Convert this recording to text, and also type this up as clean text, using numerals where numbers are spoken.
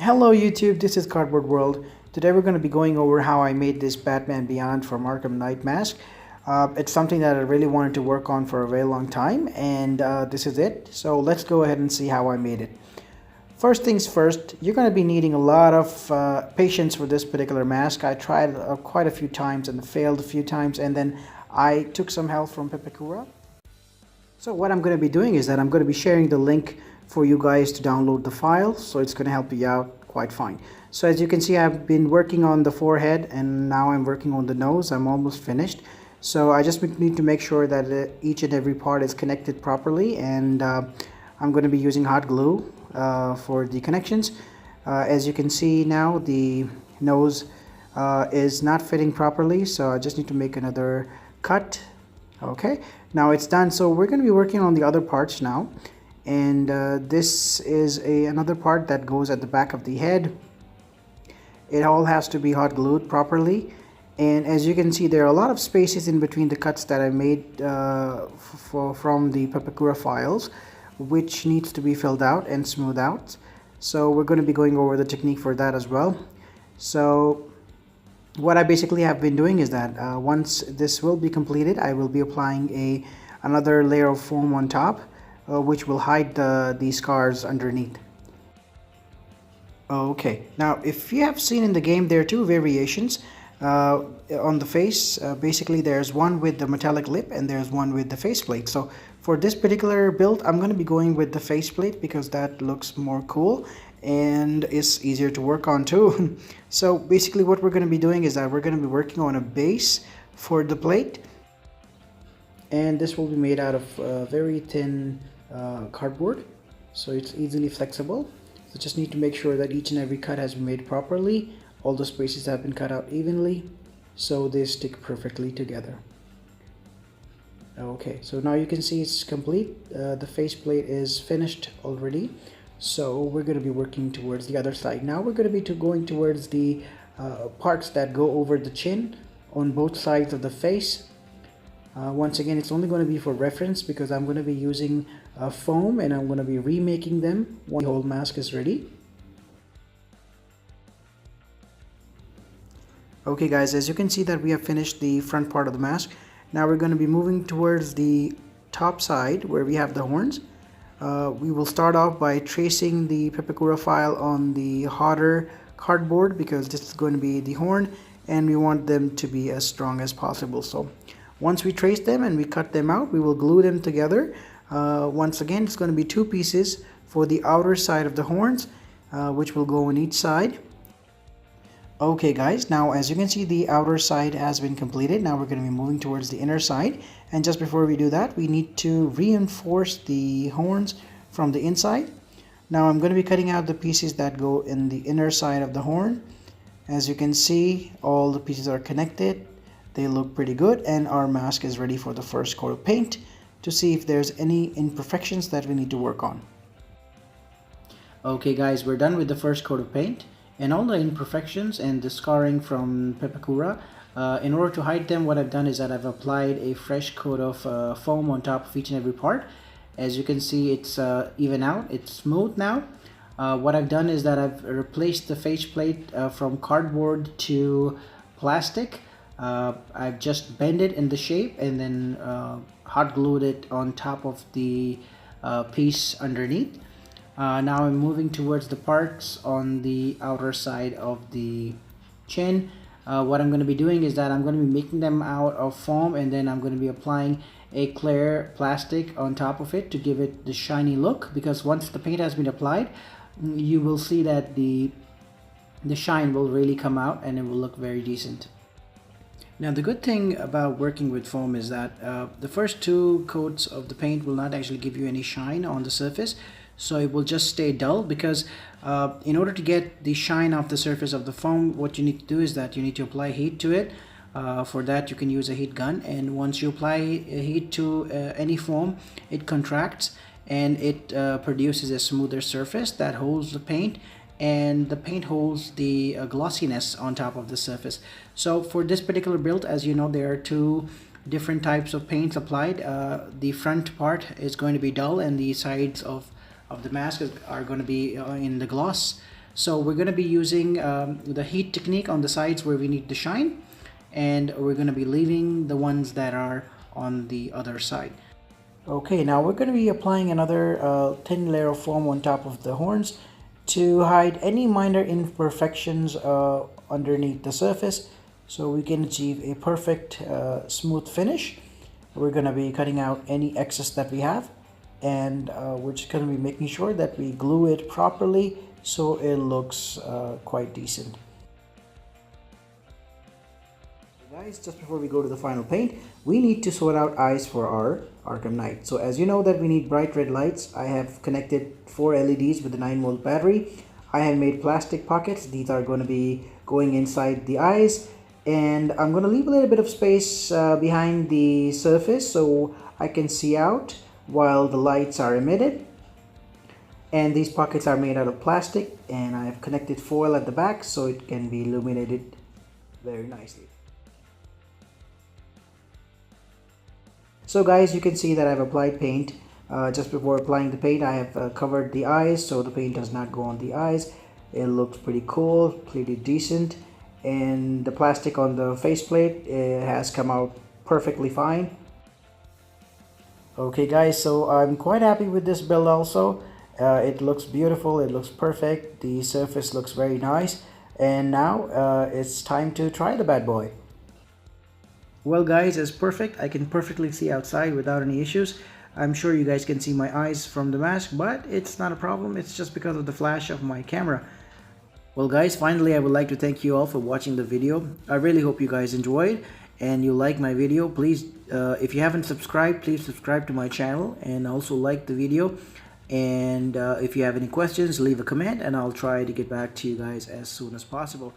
Hello YouTube, this is Cardboard World. Today we're going to be going over how I made this Batman Beyond from Arkham Knight mask. It's something that I really wanted to work on for a very long time, and this is it. So let's go ahead and see how I made it. First things first, you're going to be needing a lot of patience for this particular mask. I tried quite a few times and failed a few times, and then I took some help from Pepakura. So what I'm going to be doing is that I'm going to be sharing the link for you guys to download the file, so it's going to help you out quite fine. So as you can see, I've been working on the forehead and now I'm working on the nose. I'm almost finished. So I just need to make sure that each and every part is connected properly, and I'm going to be using hot glue for the connections. As you can see now, the nose is not fitting properly, so I just need to make another cut. Okay, now it's done. So we're going to be working on the other parts now. And this is another part that goes at the back of the head. It all has to be hot glued properly, and as you can see, there are a lot of spaces in between the cuts that I made from the Pepakura files, which needs to be filled out and smoothed out. So we're going to be going over the technique for that as well. So what I basically have been doing is that once this will be completed, I will be applying another layer of foam on top, which will hide the scars underneath. Okay, now if you have seen in the game, there are two variations on the face. Basically there's one with the metallic lip and there's one with the faceplate. So for this particular build, I'm going to be going with the faceplate because that looks more cool and is easier to work on too. So basically what we're going to be doing is that we're going to be working on a base for the plate, and this will be made out of very thin cardboard, so it's easily flexible. So just need to make sure that each and every cut has been made properly. All the spaces have been cut out evenly so they stick perfectly together. Okay, so now you can see it's complete. The faceplate is finished already, so we're going to be working towards the other side. Now we're going to be going towards the parts that go over the chin on both sides of the face. Once again, it's only going to be for reference because I'm going to be using foam and I'm going to be remaking them when the whole mask is ready. Okay guys, as you can see that we have finished the front part of the mask. Now we're going to be moving towards the top side where we have the horns. We will start off by tracing the Pepakura file on the hotter cardboard because this is going to be the horn and we want them to be as strong as possible. So once we trace them and we cut them out, we will glue them together. Once again, it's going to be two pieces for the outer side of the horns, which will go on each side. Okay guys, now as you can see, the outer side has been completed. Now we're going to be moving towards the inner side, and just before we do that, we need to reinforce the horns from the inside. Now I'm going to be cutting out the pieces that go in the inner side of the horn. As you can see, all the pieces are connected. They look pretty good, and our mask is ready for the first coat of paint to see if there's any imperfections that we need to work on. Okay guys, we're done with the first coat of paint, and all the imperfections and the scarring from Pepakura, in order to hide them, what I've done is that I've applied a fresh coat of foam on top of each and every part. As you can see, it's even out, it's smooth now. What I've done is that I've replaced the faceplate from cardboard to plastic. I've just bent it in the shape and then hot glued it on top of the piece underneath. Now I'm moving towards the parts on the outer side of the chin. What I'm going to be doing is that I'm going to be making them out of foam, and then I'm going to be applying a clear plastic on top of it to give it the shiny look, because once the paint has been applied, you will see that the shine will really come out and it will look very decent. Now the good thing about working with foam is that the first two coats of the paint will not actually give you any shine on the surface, so it will just stay dull, because in order to get the shine off the surface of the foam, what you need to do is that you need to apply heat to it. For that you can use a heat gun, and once you apply heat to any foam, it contracts and it produces a smoother surface that holds the paint, and the paint holds the glossiness on top of the surface. So for this particular build, as you know, there are two different types of paints applied. The front part is going to be dull, and the sides of the mask are going to be in the gloss. So we're going to be using the heat technique on the sides where we need to shine, and we're going to be leaving the ones that are on the other side. Okay, now we're going to be applying another thin layer of foam on top of the horns to hide any minor imperfections underneath the surface, so we can achieve a perfect smooth finish. We're going to be cutting out any excess that we have, and we're just going to be making sure that we glue it properly so it looks quite decent. Guys, just before we go to the final paint, we need to sort out eyes for our Arkham Knight. So as you know that we need bright red lights, I have connected 4 LEDs with a 9-volt battery. I have made plastic pockets. These are going to be going inside the eyes, and I'm going to leave a little bit of space behind the surface so I can see out while the lights are emitted. And these pockets are made out of plastic, and I have connected foil at the back so it can be illuminated very nicely. So guys, you can see that I've applied paint. Just before applying the paint, I have covered the eyes so the paint does not go on the eyes. It looks pretty cool, pretty decent, and the plastic on the faceplate has come out perfectly fine. Okay guys, so I'm quite happy with this build also. It looks beautiful, it looks perfect, the surface looks very nice, and now it's time to try the bad boy. Well guys, it's perfect. I can perfectly see outside without any issues. I'm sure you guys can see my eyes from the mask, but it's not a problem. It's just because of the flash of my camera. Well guys, finally I would like to thank you all for watching the video. I really hope you guys enjoyed and you like my video. Please, if you haven't subscribed, please subscribe to my channel and also like the video. And if you have any questions, leave a comment and I'll try to get back to you guys as soon as possible.